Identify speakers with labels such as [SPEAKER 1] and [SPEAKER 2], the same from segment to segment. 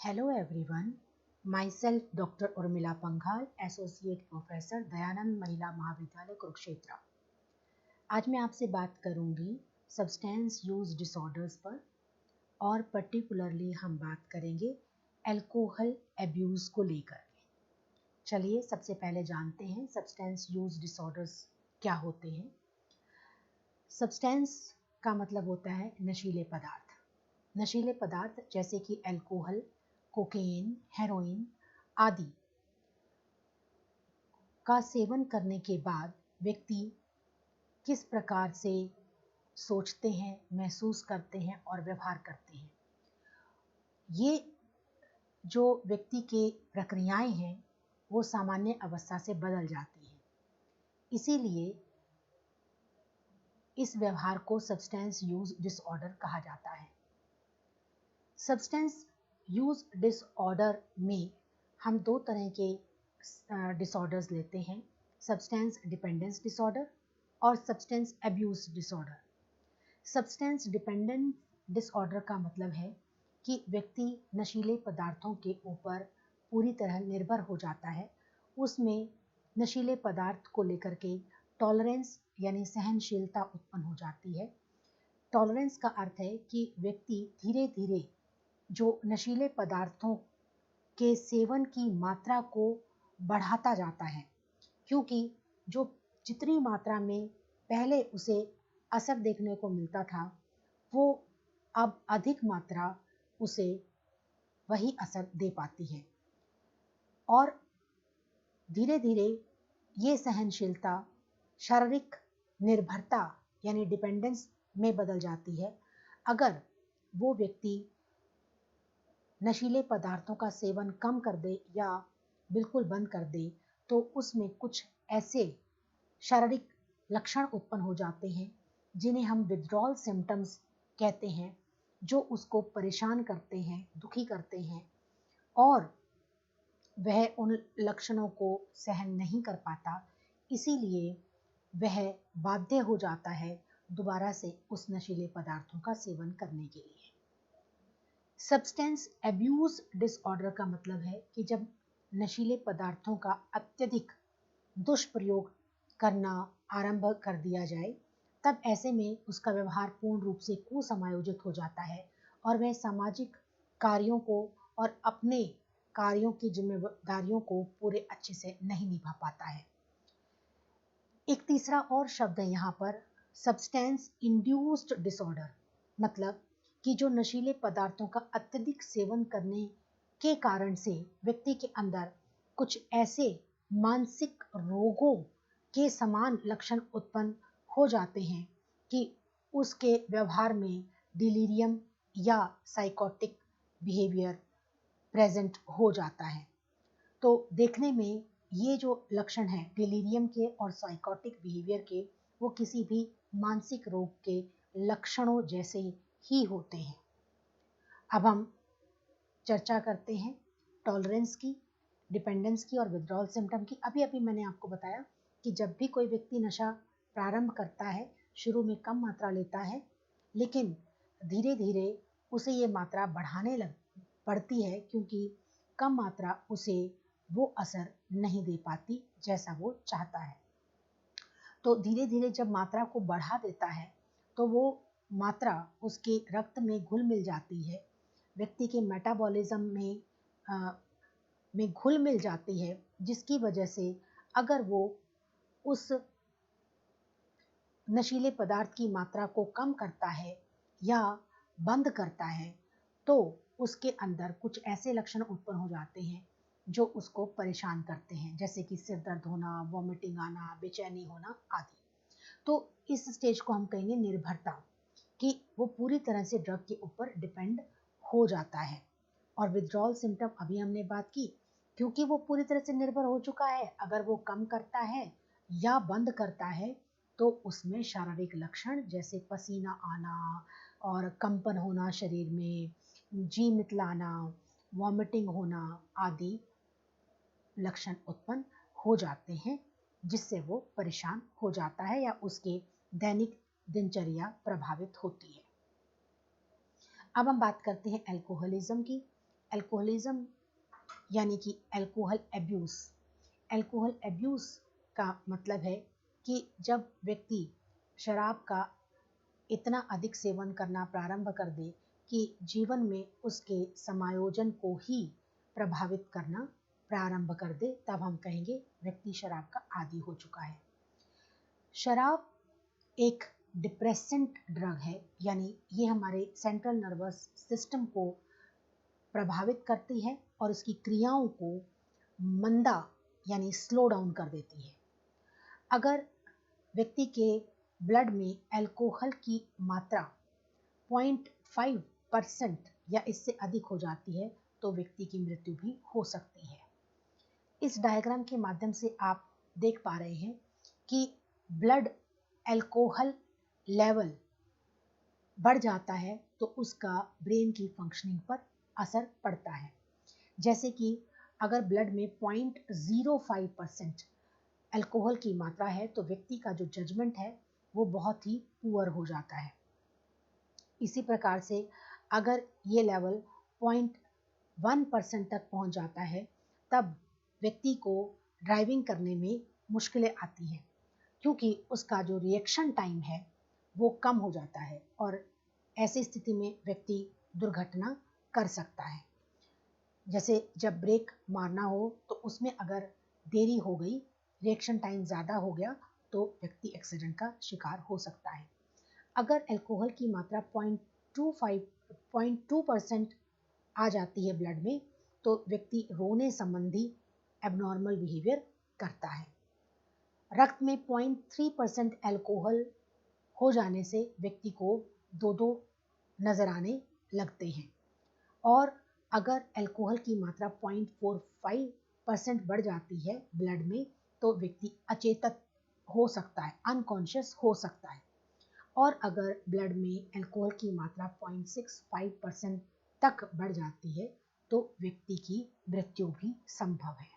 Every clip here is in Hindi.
[SPEAKER 1] Hello everyone, myself Dr. Urmila Panghal, Associate Professor Dayanand महिला महाविद्यालय कुरुक्षेत्र। आज मैं आपसे बात करूंगी सब्सटेंस यूज डिसऑर्डर्स पर और पर्टिकुलरली हम बात करेंगे अल्कोहल एब्यूज़ को लेकर। चलिए सबसे पहले जानते हैं सब्सटेंस यूज डिसऑर्डर्स क्या होते हैं। सब्सटेंस का मतलब होता है नशीले पदार्थ। नशीले पदार्थ जैसे कि अल्कोहल, कोकेन, हेरोइन आदि का सेवन करने के बाद व्यक्ति किस प्रकार से सोचते हैं, महसूस करते हैं और व्यवहार करते हैं, ये जो व्यक्ति के प्रक्रियाएं हैं वो सामान्य अवस्था से बदल जाती हैं। इसीलिए इस व्यवहार को सब्सटेंस यूज डिसऑर्डर कहा जाता है। सब्सटेंस यूज डिसऑर्डर में हम दो तरह के डिसऑर्डर्स लेते हैं, सब्सटेंस डिपेंडेंस डिसऑर्डर और substance abuse disorder. Substance dependent disorder का मतलब है कि व्यक्ति नशीले पदार्थों के ऊपर पूरी तरह निर्भर हो जाता है। उसमें नशीले पदार्थ को लेकर के टॉलरेंस यानी सहनशीलता उत्पन्न हो जाती है। टॉलरेंस का अर्थ है कि व्यक्ति धीरे धीरे जो नशीले पदार्थों के सेवन की मात्रा को बढ़ाता जाता है, क्योंकि जो जितनी मात्रा में पहले उसे असर देखने को मिलता था वो अब अधिक मात्रा उसे वही असर दे पाती है और धीरे धीरे ये सहनशीलता शारीरिक निर्भरता यानी डिपेंडेंस में बदल जाती है। अगर वो व्यक्ति नशीले पदार्थों का सेवन कम कर दे या बिल्कुल बंद कर दे तो उसमें कुछ ऐसे शारीरिक लक्षण उत्पन्न हो जाते हैं जिन्हें हम विथड्रॉल सिम्टम्स कहते हैं, जो उसको परेशान करते हैं, दुखी करते हैं और वह उन लक्षणों को सहन नहीं कर पाता। इसीलिए वह बाध्य हो जाता है दोबारा से उस नशीले पदार्थों का सेवन करने के लिए। सब्सटेंस अब्यूज डिसऑर्डर का मतलब है कि जब नशीले पदार्थों का अत्यधिक दुष्प्रयोग करना आरंभ कर दिया जाए, तब ऐसे में उसका व्यवहार पूर्ण रूप से कुसमायोजित हो जाता है और वह सामाजिक कार्यों को और अपने कार्यों की जिम्मेदारियों को पूरे अच्छे से नहीं निभा पाता है। एक तीसरा और शब्द है यहाँ पर सब्सटेंस इंड्यूस्ड डिसऑर्डर, मतलब कि जो नशीले पदार्थों का अत्यधिक सेवन करने के कारण से व्यक्ति के अंदर कुछ ऐसे मानसिक रोगों के समान लक्षण उत्पन्न हो जाते हैं कि उसके व्यवहार में डिलीरियम या साइकोटिक बिहेवियर प्रेजेंट हो जाता है। तो देखने में ये जो लक्षण हैं डिलीरियम के और साइकोटिक बिहेवियर के, वो किसी भी मानसिक रोग के लक्षणों जैसे ही होते हैं। अब हम चर्चा करते हैं टॉलरेंस की, डिपेंडेंस की और विथड्रॉल सिम्टम की। अभी अभी मैंने आपको बताया कि जब भी कोई व्यक्ति नशा प्रारंभ करता है, शुरू में कम मात्रा लेता है, लेकिन धीरे धीरे उसे ये मात्रा बढ़ाने पड़ती है, क्योंकि कम मात्रा उसे वो असर नहीं दे पाती जैसा वो चाहता है। तो धीरे धीरे जब मात्रा को बढ़ा देता है तो वो मात्रा उसके रक्त में घुल मिल जाती है, व्यक्ति के मेटाबॉलिज्म में घुल मिल जाती है, जिसकी वजह से अगर वो उस नशीले पदार्थ की मात्रा को कम करता है या बंद करता है तो उसके अंदर कुछ ऐसे लक्षण उत्पन्न हो जाते हैं जो उसको परेशान करते हैं, जैसे कि सिर दर्द होना, वॉमिटिंग आना, बेचैनी होना आदि। तो इस स्टेज को हम कहेंगे निर्भरता, कि वो पूरी तरह से ड्रग के ऊपर डिपेंड हो जाता है। और विथड्रॉल सिम्टम अभी हमने बात की, क्योंकि वो पूरी तरह से निर्भर हो चुका है, अगर वो कम करता है या बंद करता है तो उसमें शारीरिक लक्षण जैसे पसीना आना और कंपन होना शरीर में, जी मितलाना, वॉमिटिंग होना आदि लक्षण उत्पन्न हो जाते हैं, जिससे वो परेशान हो जाता है या उसके दैनिक दिनचर्या प्रभावित होती है। अब हम बात करते हैं अल्कोहलिज्म की। अल्कोहलिज्म यानी कि अल्कोहल एब्यूज़। अल्कोहल एब्यूज़ का मतलब है कि जब व्यक्ति शराब का इतना अधिक सेवन करना प्रारंभ कर दे कि जीवन में उसके समायोजन को ही प्रभावित करना प्रारंभ कर दे, तब हम कहेंगे व्यक्ति शराब का आदी हो चुका है। शराब एक डिप्रेसेंट ड्रग है, यानी ये हमारे सेंट्रल नर्वस सिस्टम को प्रभावित करती है और उसकी क्रियाओं को मंदा यानी स्लो डाउन कर देती है। अगर व्यक्ति के ब्लड में अल्कोहल की मात्रा 0.5% या इससे अधिक हो जाती है तो व्यक्ति की मृत्यु भी हो सकती है। इस डायग्राम के माध्यम से आप देख पा रहे हैं कि ब्लड अल्कोहल लेवल बढ़ जाता है तो उसका ब्रेन की फंक्शनिंग पर असर पड़ता है। जैसे कि अगर ब्लड में 0.05% अल्कोहल की मात्रा है तो व्यक्ति का जो जजमेंट है वो बहुत ही पुअर हो जाता है। इसी प्रकार से अगर ये लेवल 0.1% तक पहुंच जाता है तब व्यक्ति को ड्राइविंग करने में मुश्किलें आती हैं, क्योंकि उसका जो रिएक्शन टाइम है वो कम हो जाता है और ऐसी स्थिति में व्यक्ति दुर्घटना कर सकता है। जैसे जब ब्रेक मारना हो तो उसमें अगर देरी हो गई, रिएक्शन टाइम ज़्यादा हो गया तो व्यक्ति एक्सीडेंट का शिकार हो सकता है। अगर अल्कोहल की मात्रा 0.2% आ जाती है ब्लड में तो व्यक्ति रोने संबंधी एबनॉर्मल बिहेवियर करता है। रक्त में 0.3% अल्कोहल हो जाने से व्यक्ति को दो नजर आने लगते हैं और अगर अल्कोहल की मात्रा 0.45% बढ़ जाती है ब्लड में तो व्यक्ति अचेतन हो सकता है, अनकॉन्शियस हो सकता है। और अगर ब्लड में अल्कोहल की मात्रा 0.65% तक बढ़ जाती है तो व्यक्ति की मृत्यु भी संभव है।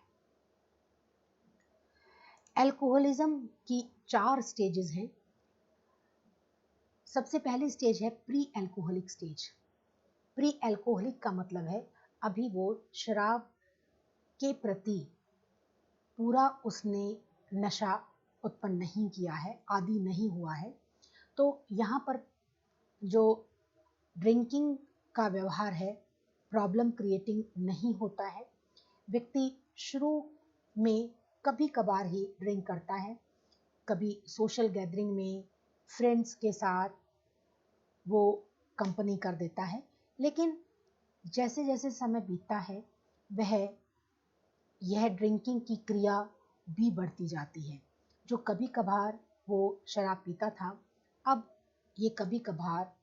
[SPEAKER 1] अल्कोहलिज्म की 4 स्टेजेस हैं। सबसे पहली स्टेज है pre alcoholic stage. Pre alcoholic का मतलब है अभी वो शराब के प्रति पूरा उसने नशा उत्पन्न नहीं किया है, आदी नहीं हुआ है। तो यहाँ पर जो ड्रिंकिंग का व्यवहार है प्रॉब्लम क्रिएटिंग नहीं होता है। व्यक्ति शुरू में कभी कभार ही ड्रिंक करता है, कभी सोशल गैदरिंग में फ्रेंड्स के साथ वो कंपनी कर देता है, लेकिन जैसे जैसे समय बीतता है वह यह ड्रिंकिंग की क्रिया भी बढ़ती जाती है। जो कभी कभार वो शराब पीता था अब ये कभी कभार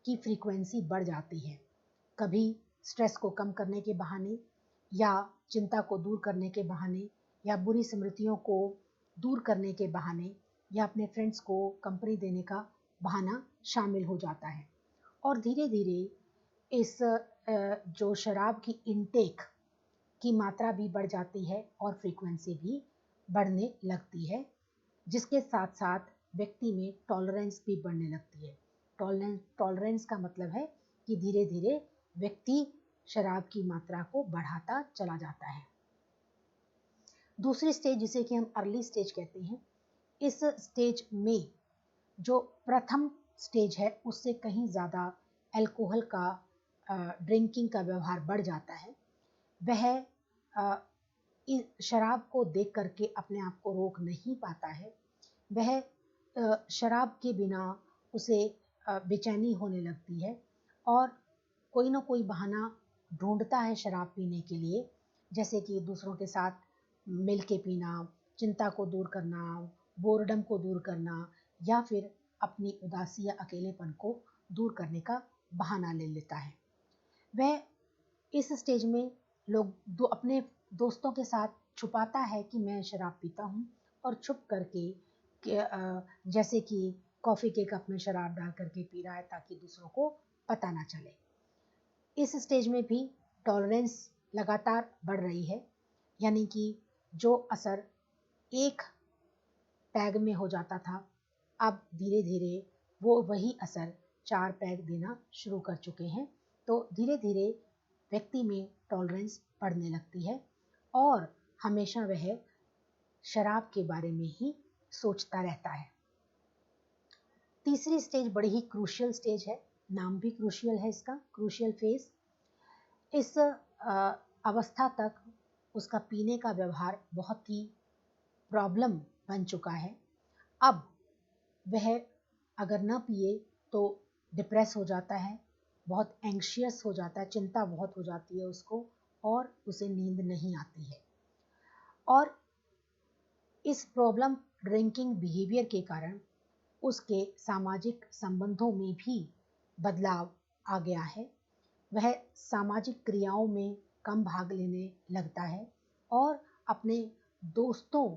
[SPEAKER 1] की फ्रीक्वेंसी बढ़ जाती है। कभी स्ट्रेस को कम करने के बहाने या चिंता को दूर करने के बहाने या बुरी स्मृतियों को दूर करने के बहाने या अपने फ्रेंड्स को कंपनी देने का बहाना शामिल हो जाता है और धीरे धीरे इस जो शराब की इनटेक की मात्रा भी बढ़ जाती है और फ्रीक्वेंसी भी बढ़ने लगती है, जिसके साथ साथ व्यक्ति में टॉलरेंस भी बढ़ने लगती है। टॉलरेंस का मतलब है कि धीरे धीरे व्यक्ति शराब की मात्रा को बढ़ाता चला जाता है। दूसरी स्टेज जिसे कि हम अर्ली स्टेज कहते हैं, इस स्टेज में जो प्रथम स्टेज है उससे कहीं ज़्यादा अल्कोहल का ड्रिंकिंग का व्यवहार बढ़ जाता है। वह शराब को देख करके अपने आप को रोक नहीं पाता है। वह शराब के बिना उसे बेचैनी होने लगती है और कोई ना कोई बहाना ढूंढता है शराब पीने के लिए, जैसे कि दूसरों के साथ मिल के पीना, चिंता को दूर करना, बोर्डम को दूर करना या फिर अपनी उदासी या अकेलेपन को दूर करने का बहाना ले लेता है। वह इस स्टेज में लोग अपने दोस्तों के साथ छुपाता है कि मैं शराब पीता हूँ और छुप करके जैसे कि कॉफ़ी के कप में शराब डाल करके पी रहा है ताकि दूसरों को पता ना चले। इस स्टेज में भी टॉलरेंस लगातार बढ़ रही है, यानी कि जो असर एक पैग में हो जाता था अब धीरे धीरे वो वही असर 4 पैग देना शुरू कर चुके हैं। तो धीरे धीरे व्यक्ति में टॉलरेंस बढ़ने लगती है और हमेशा वह शराब के बारे में ही सोचता रहता है। तीसरी स्टेज बड़ी ही क्रूशियल स्टेज है, नाम भी क्रूशियल है इसका, क्रूशियल फेज। इस अवस्था तक उसका पीने का व्यवहार बहुत ही प्रॉब्लम बन चुका है। अब वह अगर न पिए तो डिप्रेस हो जाता है, बहुत एंग्शियस हो जाता है, चिंता बहुत हो जाती है उसको और उसे नींद नहीं आती है। और इस प्रॉब्लम ड्रिंकिंग बिहेवियर के कारण उसके सामाजिक संबंधों में भी बदलाव आ गया है। वह सामाजिक क्रियाओं में कम भाग लेने लगता है और अपने दोस्तों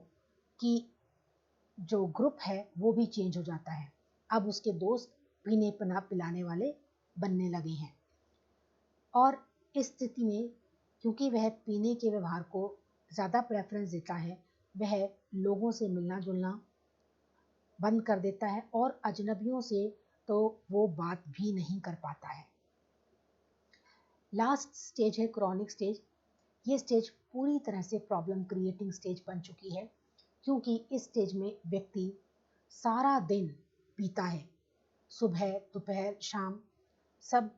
[SPEAKER 1] की जो ग्रुप है वो भी चेंज हो जाता है। अब उसके दोस्त पीने पना पिलाने वाले बनने लगे हैं और इस स्थिति में क्योंकि वह पीने के व्यवहार को ज़्यादा प्रेफरेंस देता है, वह लोगों से मिलना जुलना बंद कर देता है और अजनबियों से तो वो बात भी नहीं कर पाता है। लास्ट स्टेज है क्रॉनिक स्टेज। ये स्टेज पूरी तरह से प्रॉब्लम क्रिएटिंग स्टेज बन चुकी है क्योंकि इस स्टेज में व्यक्ति सारा दिन पीता है, सुबह दोपहर शाम सब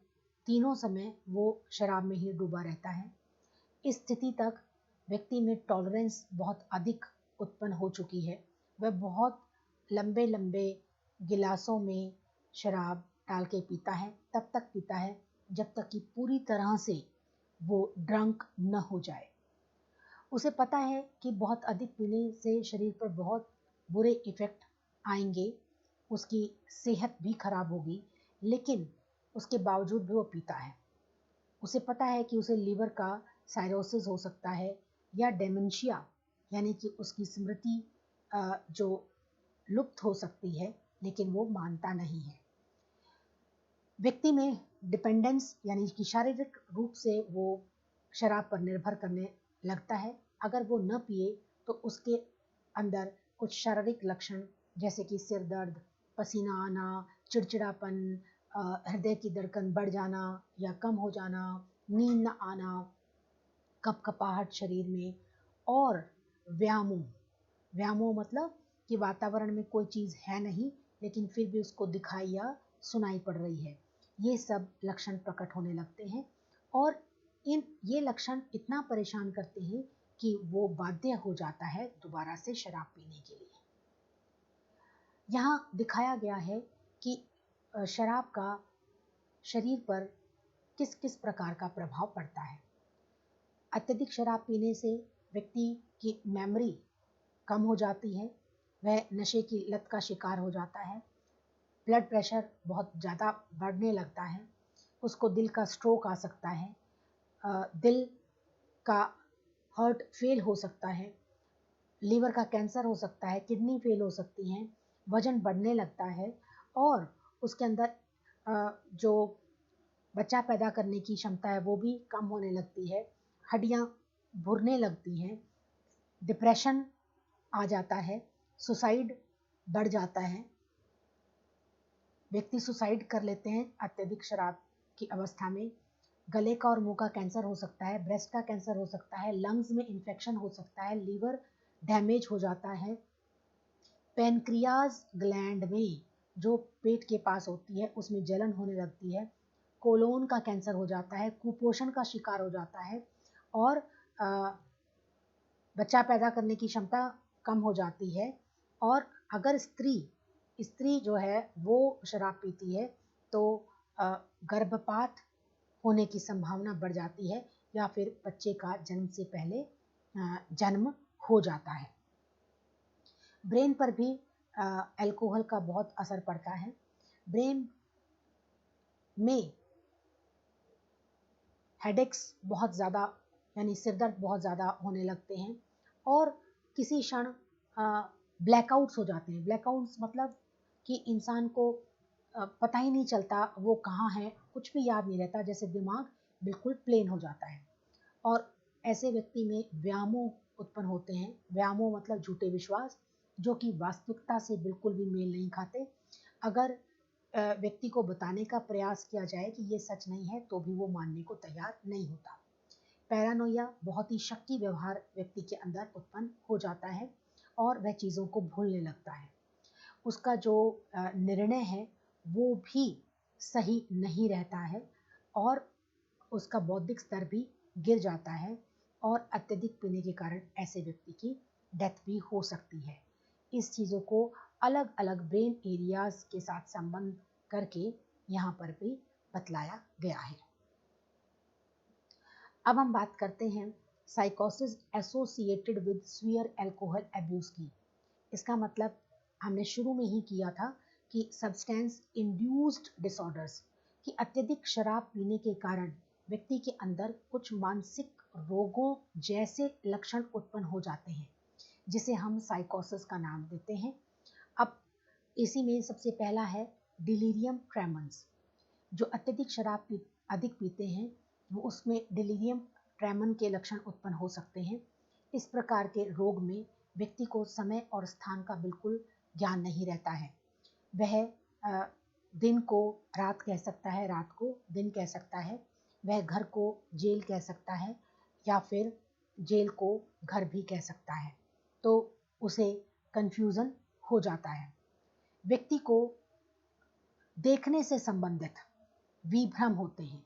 [SPEAKER 1] तीनों समय वो शराब में ही डूबा रहता है। इस स्थिति तक व्यक्ति में टॉलरेंस बहुत अधिक उत्पन्न हो चुकी है। वह बहुत लंबे लंबे गिलासों में शराब डाल के पीता है, तब तक पीता है जब तक कि पूरी तरह से वो ड्रंक न हो जाए। उसे पता है कि बहुत अधिक पीने से शरीर पर बहुत बुरे इफ़ेक्ट आएंगे, उसकी सेहत भी खराब होगी, लेकिन उसके बावजूद भी वो पीता है। उसे पता है कि उसे लीवर का साइरोसिस हो सकता है या डेमेंशिया यानी कि उसकी स्मृति जो लुप्त हो सकती है, लेकिन वो मानता नहीं है। व्यक्ति में डिपेंडेंस यानी कि शारीरिक रूप से वो शराब पर निर्भर करने लगता है। अगर वो न पिए तो उसके अंदर कुछ शारीरिक लक्षण जैसे कि सिर दर्द, पसीना आना, चिड़चिड़ापन, हृदय की धड़कन बढ़ जाना या कम हो जाना, नींद न आना, कपकपाहट शरीर में और व्यामोह। व्यामोह मतलब कि वातावरण में कोई चीज़ है नहीं लेकिन फिर भी उसको दिखाई या सुनाई पड़ रही है, ये सब लक्षण प्रकट होने लगते हैं और ये लक्षण इतना परेशान करते हैं कि वो बाध्य हो जाता है दोबारा से शराब पीने के लिए। यहाँ दिखाया गया है कि शराब का शरीर पर किस किस प्रकार का प्रभाव पड़ता है। अत्यधिक शराब पीने से व्यक्ति की मेमोरी कम हो जाती है, वह नशे की लत का शिकार हो जाता है, ब्लड प्रेशर बहुत ज़्यादा बढ़ने लगता है, उसको दिल का स्ट्रोक आ सकता है, दिल का हार्ट फेल हो सकता है, लीवर का कैंसर हो सकता है, किडनी फेल हो सकती हैं, वजन बढ़ने लगता है और उसके अंदर जो बच्चा पैदा करने की क्षमता है वो भी कम होने लगती है, हड्डियाँ भुरने लगती हैं, डिप्रेशन आ जाता है, सुसाइड बढ़ जाता है, व्यक्ति सुसाइड कर लेते हैं अत्यधिक शराब की अवस्था में। गले का और मुंह का कैंसर हो सकता है, ब्रेस्ट का कैंसर हो सकता है, लंग्स में इन्फेक्शन हो सकता है, लीवर डैमेज हो जाता है, पेनक्रियाज ग्लैंड में जो पेट के पास होती है उसमें जलन होने लगती है, कोलोन का कैंसर हो जाता है, कुपोषण का शिकार हो जाता है और बच्चा पैदा करने की क्षमता कम हो जाती है। और अगर स्त्री जो है वो शराब पीती है तो गर्भपात होने की संभावना बढ़ जाती है या फिर बच्चे का जन्म से पहले जन्म हो जाता है। ब्रेन पर भी अल्कोहल का बहुत असर पड़ता है। ब्रेन में हेडेक्स बहुत ज़्यादा यानी सिरदर्द बहुत ज़्यादा होने लगते हैं और किसी क्षण ब्लैकआउट्स हो जाते हैं। ब्लैकआउट्स मतलब कि इंसान को पता ही नहीं चलता वो कहाँ है, कुछ भी याद नहीं रहता, जैसे दिमाग बिल्कुल प्लेन हो जाता है। और ऐसे व्यक्ति में व्यामोह उत्पन्न होते हैं। व्यामोह मतलब झूठे विश्वास जो कि वास्तविकता से बिल्कुल भी मेल नहीं खाते। अगर व्यक्ति को बताने का प्रयास किया जाए कि ये सच नहीं है तो भी वो मानने को तैयार नहीं होता। पैरानोया बहुत ही शक्की व्यवहार व्यक्ति के अंदर उत्पन्न हो जाता है और वह चीज़ों को भूलने लगता है। उसका जो निर्णय है वो भी सही नहीं रहता है और उसका बौद्धिक स्तर भी गिर जाता है और अत्यधिक पीने के कारण ऐसे व्यक्ति की डेथ भी हो सकती है। इस चीज़ों को अलग अलग ब्रेन एरियाज के साथ संबंध करके यहाँ पर भी बतलाया गया है। अब हम बात करते हैं साइकोसिस associated with severe alcohol abuse की। इसका मतलब हमने शुरू में ही किया था कि सब्सटेंस इंड्यूस्ड डिसऑर्डर्स कि अत्यधिक शराब पीने के कारण व्यक्ति के अंदर कुछ मानसिक रोगों जैसे लक्षण उत्पन्न हो जाते हैं, जिसे हम साइकोसिस का नाम देते हैं। अब इसी में सबसे पहला है डिलीरियम ट्रेमेंस। जो अत्यधिक शराब अधिक पीते हैं वो उसमें डिलीरियम ट्रेमन के लक्षण उत्पन्न हो सकते हैं। इस प्रकार के रोग में व्यक्ति को समय और स्थान का बिल्कुल ज्ञान नहीं रहता है। वह दिन को रात कह सकता है, रात को दिन कह सकता है, वह घर को जेल कह सकता है या फिर जेल को घर भी कह सकता है, तो उसे कंफ्यूजन हो जाता है। व्यक्ति को देखने से संबंधित विभ्रम होते हैं,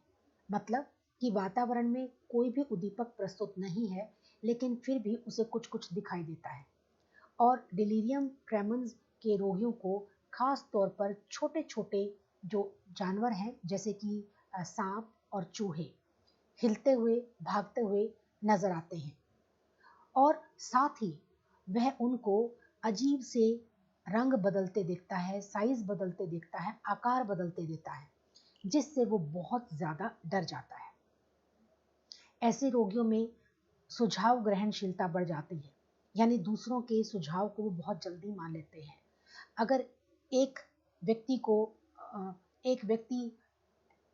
[SPEAKER 1] मतलब कि वातावरण में कोई भी उद्दीपक प्रस्तुत नहीं है लेकिन फिर भी उसे कुछ कुछ दिखाई देता है। और डिलीरियम ट्रेमेंस के रोगियों को खास तौर पर छोटे छोटे जो जानवर हैं जैसे कि सांप और चूहे हिलते हुए भागते हुए नजर आते हैं और साथ ही वह उनको अजीब से रंग बदलते देखता है, साइज बदलते देखता है, आकार बदलते देता है, जिससे वो बहुत ज़्यादा डर जाता है। ऐसे रोगियों में सुझाव ग्रहणशीलता बढ़ जाती है, यानी दूसरों के सुझाव को वो बहुत जल्दी मान लेते हैं। अगर एक व्यक्ति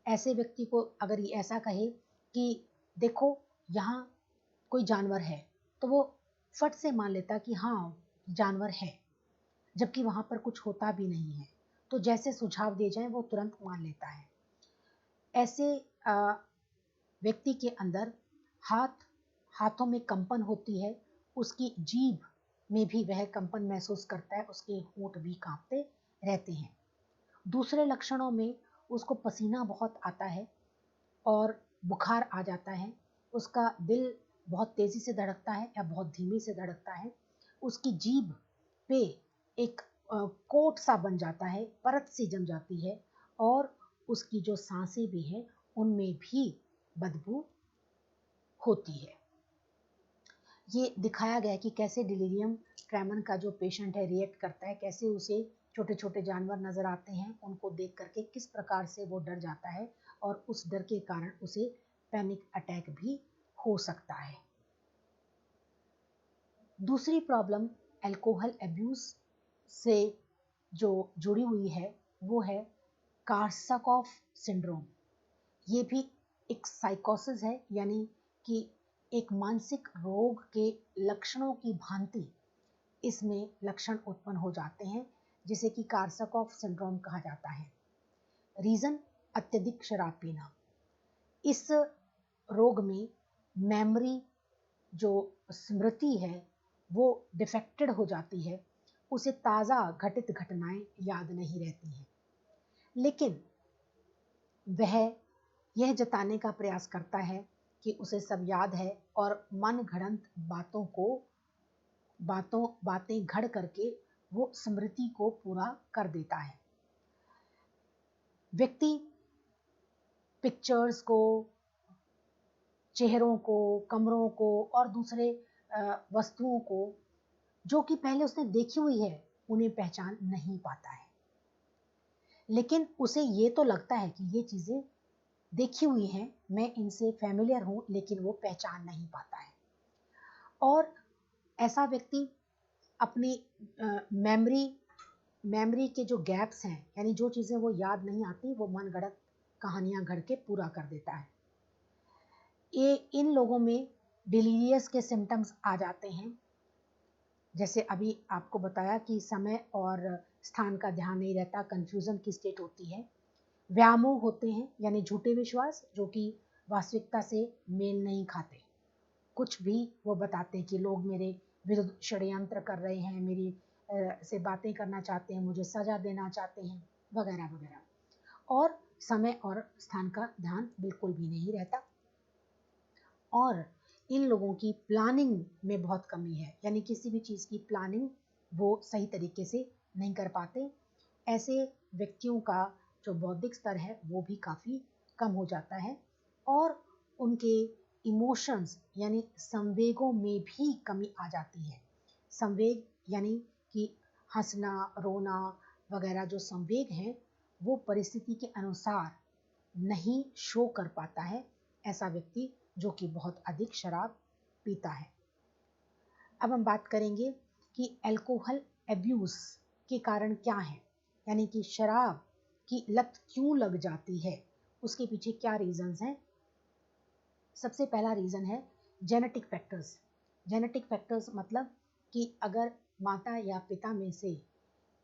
[SPEAKER 1] ऐसे व्यक्ति को अगर ये ऐसा कहे कि देखो यहाँ कोई जानवर है, तो वो फट से मान लेता कि हाँ जानवर है, जबकि वहाँ पर कुछ होता भी नहीं है। तो जैसे सुझाव दिए जाए वो तुरंत मान लेता है। ऐसे व्यक्ति के अंदर हाथों में कंपन होती है, उसकी जीभ में भी वह कंपन महसूस करता है, उसके होंठ भी कांपते रहते हैं। दूसरे लक्षणों में उसको पसीना बहुत आता है और बुखार आ जाता है, उसका दिल बहुत तेज़ी से धड़कता है या बहुत धीमे से धड़कता है, उसकी जीभ पे एक कोट सा बन जाता है, परत सी जम जाती है और उसकी जो सांसें भी हैं उनमें भी बदबू होती है। ये दिखाया गया है कि कैसे डिलीरियम ट्रेमन का जो पेशेंट है रिएक्ट करता है, कैसे उसे छोटे छोटे जानवर नज़र आते हैं, उनको देख करके किस प्रकार से वो डर जाता है और उस डर के कारण उसे पैनिक अटैक भी हो सकता है। दूसरी प्रॉब्लम अल्कोहल अब्यूज से जो जुड़ी हुई है वो है कार्साकॉफ सिंड्रोम। ये भी एक साइकोसिस है, यानी कि एक मानसिक रोग के लक्षणों की भांति इसमें लक्षण उत्पन्न हो जाते हैं, जिसे कि कार्साकॉफ सिंड्रोम कहा जाता है। रीज़न अत्यधिक शराब पीना। इस रोग में मेमोरी जो स्मृति है वो डिफेक्टेड हो जाती है, उसे ताज़ा घटित घटनाएं याद नहीं रहती हैं, लेकिन वह यह जताने का प्रयास करता है कि उसे सब याद है और मन घड़ंत बातें घड़ करके वो स्मृति को पूरा कर देता है। व्यक्ति पिक्चर्स को, चेहरों को, कमरों को और दूसरे वस्तुओं को जो कि पहले उसने देखी हुई है उन्हें पहचान नहीं पाता है, लेकिन उसे ये तो लगता है कि ये चीज़ें देखी हुई हैं, मैं इनसे फैमिलियर हूँ, लेकिन वो पहचान नहीं पाता है। और ऐसा व्यक्ति अपनी मेमोरी के जो गैप्स हैं, यानी जो चीज़ें वो याद नहीं आती, वो मनगढ़ंत कहानियाँ गढ़ के पूरा कर देता है। ये इन लोगों में डिलीरियस के सिम्टम्स आ जाते हैं, जैसे अभी आपको बताया कि समय और स्थान का ध्यान नहीं रहता, कंफ्यूजन की स्टेट होती है। व्यामोह होते हैं यानी झूठे विश्वास जो कि वास्तविकता से मेल नहीं खाते। कुछ भी वो बताते हैं कि लोग मेरे विरुद्ध षड्यंत्र कर रहे हैं, मेरी से बातें करना चाहते हैं, मुझे सजा देना चाहते हैं, वगैरह वगैरह। और समय और स्थान का ध्यान बिल्कुल भी नहीं रहता। और इन लोगों की प्लानिंग में बहुत कमी है, यानी किसी भी चीज़ की प्लानिंग वो सही तरीके से नहीं कर पाते। ऐसे व्यक्तियों का जो बौद्धिक स्तर है वो भी काफ़ी कम हो जाता है और उनके इमोशंस यानी संवेगों में भी कमी आ जाती है। संवेग यानी कि हंसना, रोना वगैरह जो संवेग हैं वो परिस्थिति के अनुसार नहीं शो कर पाता है ऐसा व्यक्ति जो कि बहुत अधिक शराब पीता है। अब हम बात करेंगे कि अल्कोहल एब्यूज के कारण क्या है, यानी कि शराब की लत क्यों लग जाती है, उसके पीछे क्या रीजंस हैं। सबसे पहला रीजन है जेनेटिक फैक्टर्स। जेनेटिक फैक्टर्स मतलब कि अगर माता या पिता में से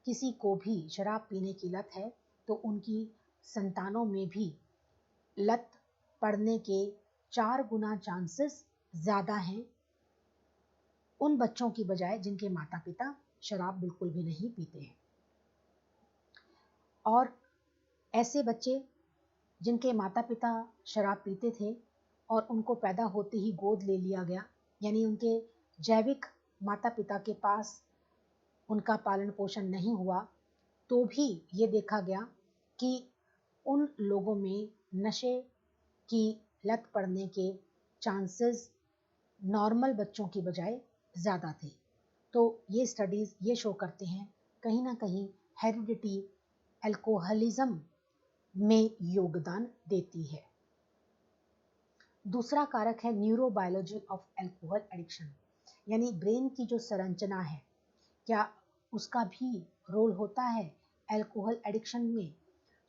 [SPEAKER 1] किसी को भी शराब पीने की लत है तो उनकी संतानों में भी लत पड़ने के 4 गुना चांसेस ज़्यादा हैं उन बच्चों की बजाय जिनके माता पिता शराब बिल्कुल भी नहीं पीते हैं। और ऐसे बच्चे जिनके माता पिता शराब पीते थे और उनको पैदा होते ही गोद ले लिया गया, यानी उनके जैविक माता पिता के पास उनका पालन पोषण नहीं हुआ, तो भी ये देखा गया कि उन लोगों में नशे की लत पड़ने के चांसेस नॉर्मल बच्चों की बजाय ज़्यादा थे। तो ये स्टडीज़ ये शो करते हैं कहीं ना कहीं हेरिडिटी अल्कोहलिज्म में योगदान देती है। दूसरा कारक है न्यूरोबायोलॉजी ऑफ अल्कोहल एडिक्शन, यानी ब्रेन की जो संरचना है क्या उसका भी रोल होता है अल्कोहल एडिक्शन में।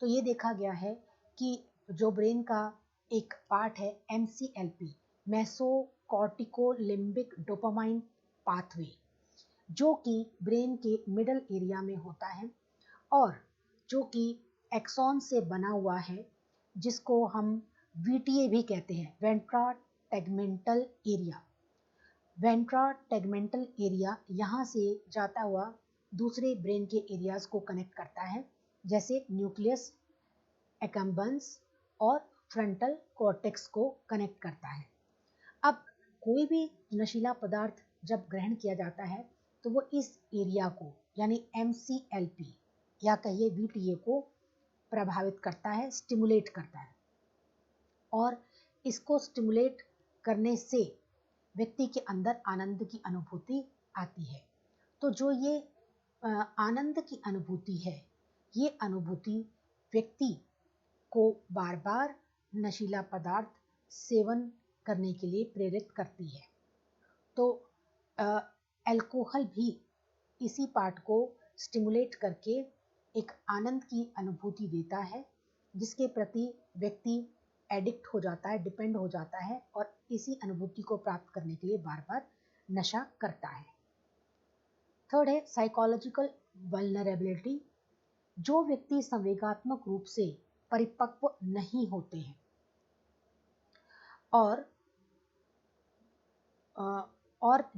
[SPEAKER 1] तो ये देखा गया है कि जो ब्रेन का एक पार्ट है MCLP मेसोकॉर्टिकोलिम्बिक डोपामाइन पाथवे, जो कि ब्रेन के मिडल एरिया में होता है और जो कि एक्सॉन से बना हुआ है, जिसको हम VTA भी कहते हैं, वेंट्रा टेगमेंटल एरिया। वेंट्रा टेगमेंटल एरिया यहाँ से जाता हुआ दूसरे ब्रेन के एरियाज को कनेक्ट करता है, जैसे न्यूक्लियस एकम्बन्स और फ्रंटल कॉर्टेक्स को कनेक्ट करता है। अब कोई भी नशीला पदार्थ जब ग्रहण किया जाता है तो वो इस एरिया को यानी MCLP या कहिए VTA को प्रभावित करता है, स्टिमुलेट करता है। और इसको स्टिमुलेट करने से व्यक्ति के अंदर आनंद की अनुभूति आती है। तो जो ये आनंद की अनुभूति है, ये अनुभूति व्यक्ति को बार बार नशीला पदार्थ सेवन करने के लिए प्रेरित करती है। तो अल्कोहल भी इसी पार्ट को स्टिमुलेट करके एक आनंद की अनुभूति देता है, जिसके प्रति व्यक्ति एडिक्ट हो जाता है, डिपेंड हो जाता है और इसी अनुभूति को प्राप्त करने के लिए बार बार नशा करता है। थर्ड है साइकोलॉजिकल वल्नरेबिलिटी। जो व्यक्ति संवेगात्मक रूप से परिपक्व नहीं होते हैं और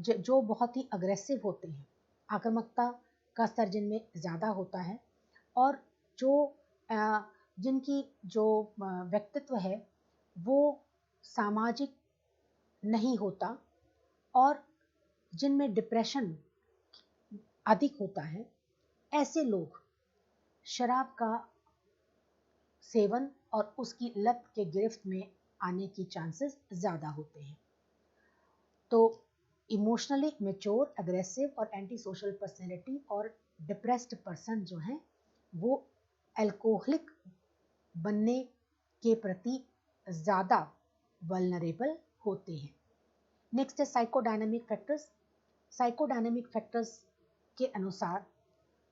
[SPEAKER 1] जो बहुत ही अग्रेसिव होते हैं, आक्रामकता का स्तर जिनमें ज़्यादा होता है और जो जिनकी जो व्यक्तित्व है वो सामाजिक नहीं होता और जिनमें डिप्रेशन अधिक होता है, ऐसे लोग शराब का सेवन और उसकी लत के गिरफ्त में आने की चांसेस ज़्यादा होते हैं। तो इमोशनली मैच्योर, एग्रेसिव और एंटी सोशल पर्सनैलिटी और डिप्रेस्ड पर्सन जो हैं वो अल्कोहलिक बनने के प्रति ज़्यादा वल्नरेबल होते हैं। नेक्स्ट है साइकोडायनामिक फैक्टर्स। साइकोडायनामिक फैक्टर्स के अनुसार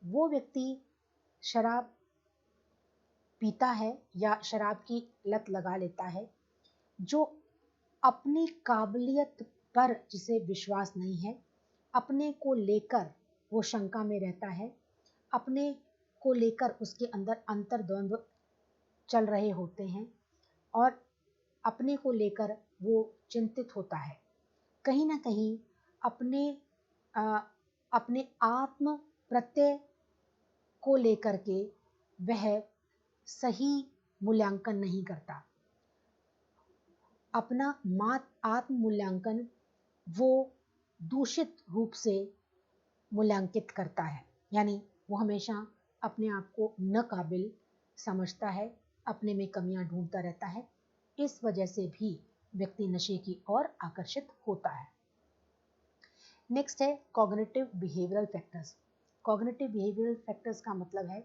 [SPEAKER 1] वो व्यक्ति शराब पीता है या शराब की लत लगा लेता है जो अपनी काबिलियत पर जिसे विश्वास नहीं है, अपने को लेकर वो शंका में रहता है, अपने को लेकर उसके अंदर अंतर्द्वंद चल रहे होते हैं और अपने को लेकर वो चिंतित होता है। कहीं ना कहीं अपने अ, अपने आत्म प्रत्यय को लेकर के वह सही मूल्यांकन नहीं करता। अपना आत्म मूल्यांकन वो दूषित रूप से मूल्यांकित करता है, यानी वो हमेशा अपने आप को न काबिल समझता है, अपने में कमियां ढूंढता रहता है। इस वजह से भी व्यक्ति नशे की ओर आकर्षित होता है। नेक्स्ट है cognitive behavioural factors. Cognitive behavioural factors का मतलब है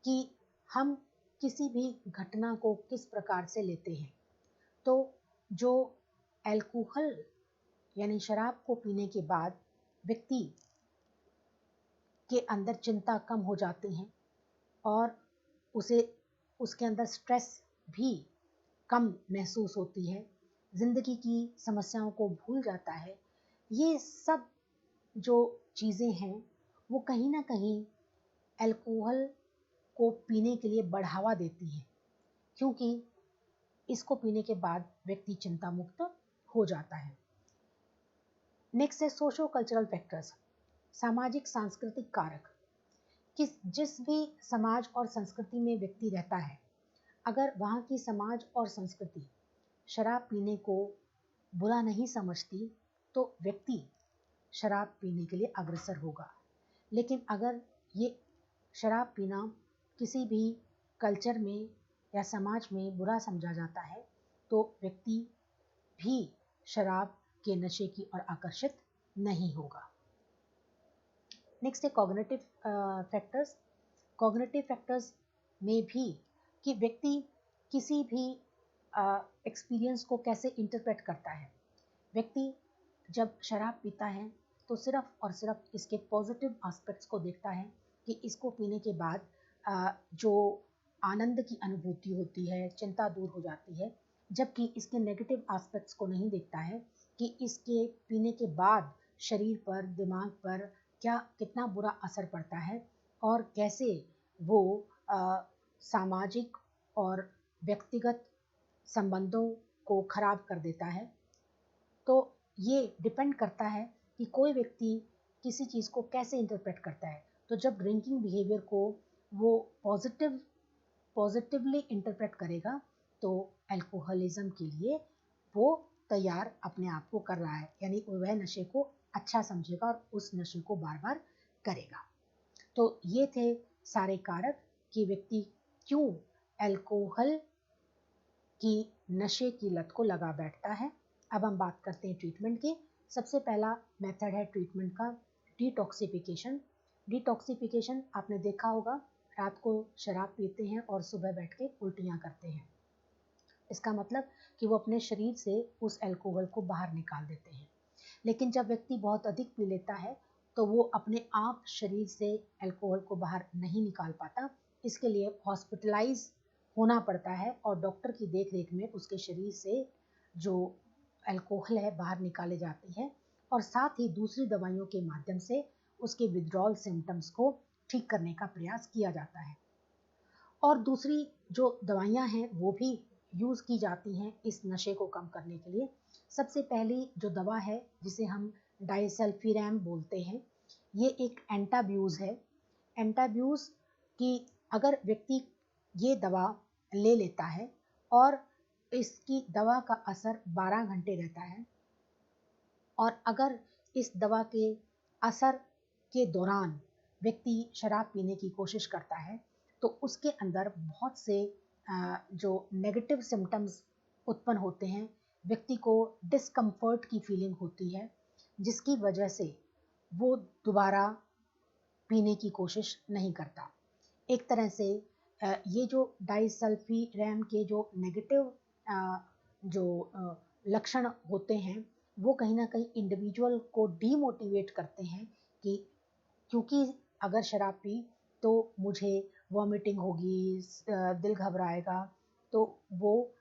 [SPEAKER 1] कि हम किसी भी घटना को किस प्रकार से लेते हैं। तो जो अल्कोहल यानी शराब को पीने के बाद व्यक्ति के अंदर चिंता कम हो जाती है और उसे उसके अंदर स्ट्रेस भी कम महसूस होती है, जिंदगी की समस्याओं को भूल जाता है। ये सब जो चीज़ें हैं वो कहीं ना कहीं अल्कोहल को पीने के लिए बढ़ावा देती हैं, क्योंकि इसको पीने के बाद व्यक्ति चिंता मुक्त हो जाता है। नेक्स्ट है सोशो कल्चरल फैक्टर्स, सामाजिक सांस्कृतिक कारक। जिस भी समाज और संस्कृति में व्यक्ति रहता है, अगर वहाँ की समाज और संस्कृति शराब पीने को बुरा नहीं समझती तो व्यक्ति शराब पीने के लिए अग्रसर होगा। लेकिन अगर ये शराब पीना किसी भी कल्चर में या समाज में बुरा समझा जाता है तो व्यक्ति भी शराब के नशे की ओर आकर्षित नहीं होगा। नेक्स्ट है कॉग्निटिव फैक्टर्स। कॉग्निटिव फैक्टर्स में भी कि व्यक्ति किसी भी एक्सपीरियंस को कैसे इंटरप्रेट करता है। व्यक्ति जब शराब पीता है तो सिर्फ और सिर्फ इसके पॉजिटिव एस्पेक्ट्स को देखता है कि इसको पीने के बाद जो आनंद की अनुभूति होती है, चिंता दूर हो जाती है, जबकि इसके नेगेटिव एस्पेक्ट्स को नहीं देखता है कि इसके पीने के बाद शरीर पर, दिमाग पर कितना बुरा असर पड़ता है और कैसे वो सामाजिक और व्यक्तिगत संबंधों को खराब कर देता है। तो ये डिपेंड करता है कि कोई व्यक्ति किसी चीज़ को कैसे इंटरप्रेट करता है। तो जब ड्रिंकिंग बिहेवियर को वो पॉजिटिवली इंटरप्रेट करेगा तो अल्कोहलिज्म के लिए वो तैयार अपने आप को कर रहा है, यानी वह नशे को अच्छा समझेगा और उस नशे को बार बार करेगा। तो ये थे सारे कारक कि व्यक्ति क्यों अल्कोहल की नशे की लत को लगा बैठता है। अब हम बात करते हैं ट्रीटमेंट की। सबसे पहला मेथड है ट्रीटमेंट का डिटॉक्सिफिकेशन। डिटॉक्सिफिकेशन आपने देखा होगा, रात को शराब पीते हैं और सुबह बैठ के उल्टियाँ करते हैं। इसका मतलब कि वो अपने शरीर से उस अल्कोहल को बाहर निकाल देते हैं। लेकिन जब व्यक्ति बहुत अधिक पी लेता है तो वो अपने आप शरीर से अल्कोहल को बाहर नहीं निकाल पाता। इसके लिए हॉस्पिटलाइज होना पड़ता है और डॉक्टर की देखरेख में उसके शरीर से जो अल्कोहल है बाहर निकाले जाती है और साथ ही दूसरी दवाइयों के माध्यम से उसके विथड्रॉल सिम्टम्स को ठीक करने का प्रयास किया जाता है। और दूसरी जो दवाइयाँ हैं वो भी यूज़ की जाती हैं इस नशे को कम करने के लिए। सबसे पहली जो दवा है जिसे हम डाइसल्फिरैम बोलते हैं, ये एक एंटाब्यूज़ है। एंटाब्यूज़ की अगर व्यक्ति ये दवा ले लेता है और इसकी दवा का असर 12 घंटे रहता है और अगर इस दवा के असर के दौरान व्यक्ति शराब पीने की कोशिश करता है तो उसके अंदर बहुत से जो नेगेटिव सिम्टम्स उत्पन्न होते हैं, व्यक्ति को डिस्कम्फर्ट की फीलिंग होती है, जिसकी वजह से वो दोबारा पीने की कोशिश नहीं करता। एक तरह से ये जो डाइसल्फिरैम के जो नेगेटिव जो लक्षण होते हैं वो कहीं ना कहीं इंडिविजुअल को डीमोटिवेट करते हैं कि क्योंकि अगर शराब पी तो मुझे वॉमिटिंग होगी, दिल घबराएगा, तो वो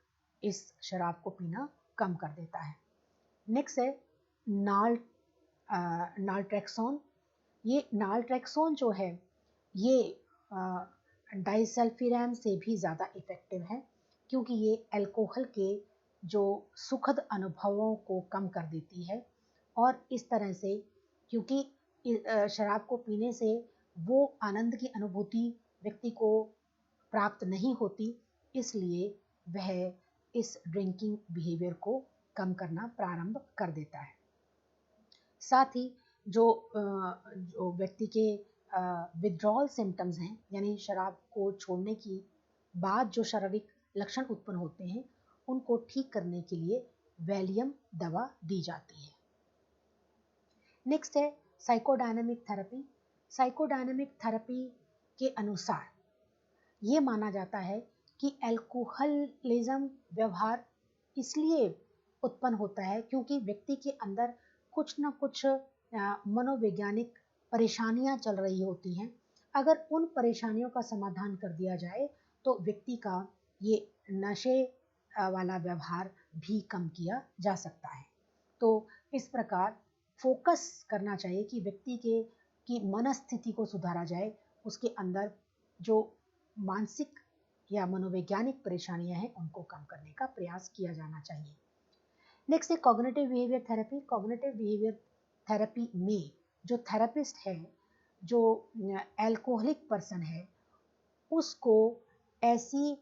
[SPEAKER 1] इस शराब को पीना कम कर देता है। नेक्स्ट है नालट्रैक्सोन। ये नालट्रैक्सोन जो है ये डाइसल्फिरैम से भी ज़्यादा इफ़ेक्टिव है, क्योंकि ये अल्कोहल के जो सुखद अनुभवों को कम कर देती है। और इस तरह से, क्योंकि शराब को पीने से वो आनंद की अनुभूति व्यक्ति को प्राप्त नहीं होती, इसलिए वह इस ड्रिंकिंग बिहेवियर को कम करना प्रारंभ कर देता है। साथ ही जो व्यक्ति के विथड्रॉल सिम्टम्स हैं, यानी शराब को छोड़ने की बाद जो शारीरिक लक्षण उत्पन्न होते हैं, उनको ठीक करने के लिए वैलियम दवा दी जाती है। नेक्स्ट है साइकोडायनेमिक थेरेपी। साइकोडायनेमिक थेरेपी के अनुसार ये माना जाता है कि अल्कोहलिज्म व्यवहार इसलिए उत्पन्न होता है क्योंकि व्यक्ति के अंदर कुछ न कुछ मनोवैज्ञानिक परेशानियां चल रही होती हैं। अगर उन परेशानियों का समाधान कर दिया जाए तो व्यक्ति का ये नशे वाला व्यवहार भी कम किया जा सकता है। तो इस प्रकार फोकस करना चाहिए कि व्यक्ति की मनस्थिति को सुधारा जाए, उसके अंदर जो मानसिक या मनोवैज्ञानिक परेशानियां हैं उनको कम करने का प्रयास किया जाना चाहिए। नेक्स्ट है cognitive behaviour therapy. Cognitive behaviour therapy में जो थेरेपिस्ट है, जो अल्कोहलिक पर्सन है, उसको ऐसी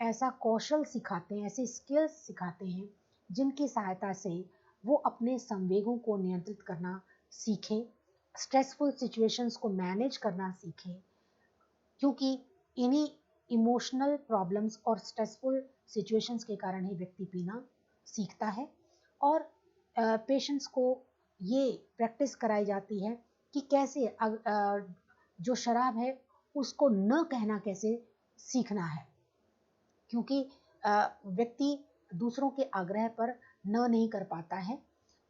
[SPEAKER 1] ऐसा कौशल सिखाते हैं, ऐसे स्किल्स सिखाते हैं जिनकी सहायता से वो अपने संवेगों को नियंत्रित करना सीखें, स्ट्रेसफुल सिचुएशंस को मैनेज करना सीखें, क्योंकि इन्हीं इमोशनल प्रॉब्लम्स और स्ट्रेसफुल सिचुएशंस के कारण ही व्यक्ति पीना सीखता है। और पेशेंट्स को ये प्रैक्टिस कराई जाती है कि कैसे जो शराब है उसको न कहना कैसे सीखना है, क्योंकि व्यक्ति दूसरों के आग्रह पर न नहीं कर पाता है,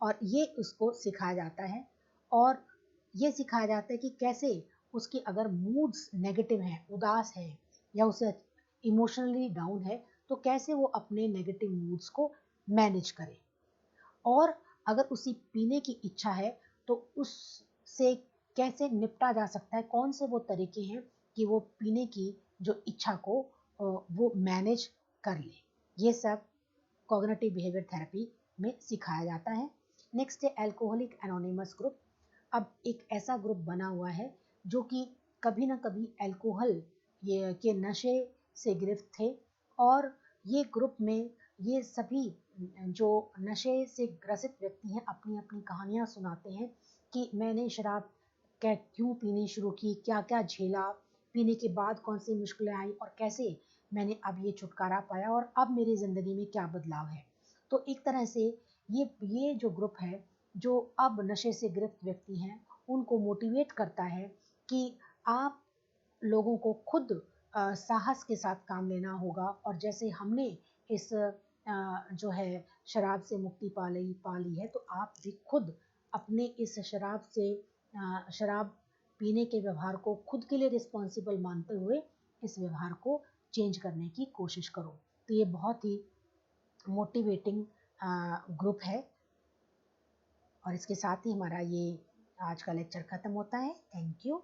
[SPEAKER 1] और ये उसको सिखाया जाता है। और ये सिखाया जाता है कि कैसे उसकी अगर मूड्स नेगेटिव हैं, उदास है, या उसे इमोशनली डाउन है, तो कैसे वो अपने नेगेटिव मूड्स को मैनेज करे। और अगर उसी पीने की इच्छा है तो उससे कैसे निपटा जा सकता है, कौन से वो तरीके हैं कि वो पीने की जो इच्छा को वो मैनेज कर ले। ये सब कॉग्निटिव बिहेवियर थेरेपी में सिखाया जाता है। नेक्स्ट है अल्कोहलिक एनोनिमस ग्रुप। अब एक ऐसा ग्रुप बना हुआ है जो कि कभी ना कभी अल्कोहल ये के नशे से गिरफ्त थे, और ये ग्रुप में ये सभी जो नशे से ग्रसित व्यक्ति हैं अपनी अपनी कहानियाँ सुनाते हैं कि मैंने शराब क्यों पीनी शुरू की, क्या क्या झेला, पीने के बाद कौन सी मुश्किलें आई, और कैसे मैंने अब ये छुटकारा पाया, और अब मेरी ज़िंदगी में क्या बदलाव है। तो एक तरह से ये जो ग्रुप है जो अब नशे से गिरफ्त व्यक्ति हैं, उनको मोटिवेट करता है कि आप लोगों को खुद साहस के साथ काम लेना होगा, और जैसे हमने इस जो है शराब से मुक्ति पा ली है, तो आप भी खुद अपने इस शराब पीने के व्यवहार को खुद के लिए रिस्पॉन्सिबल मानते हुए इस व्यवहार को चेंज करने की कोशिश करो। तो ये बहुत ही मोटिवेटिंग ग्रुप है। और इसके साथ ही हमारा ये आज का लेक्चर ख़त्म होता है। Thank you.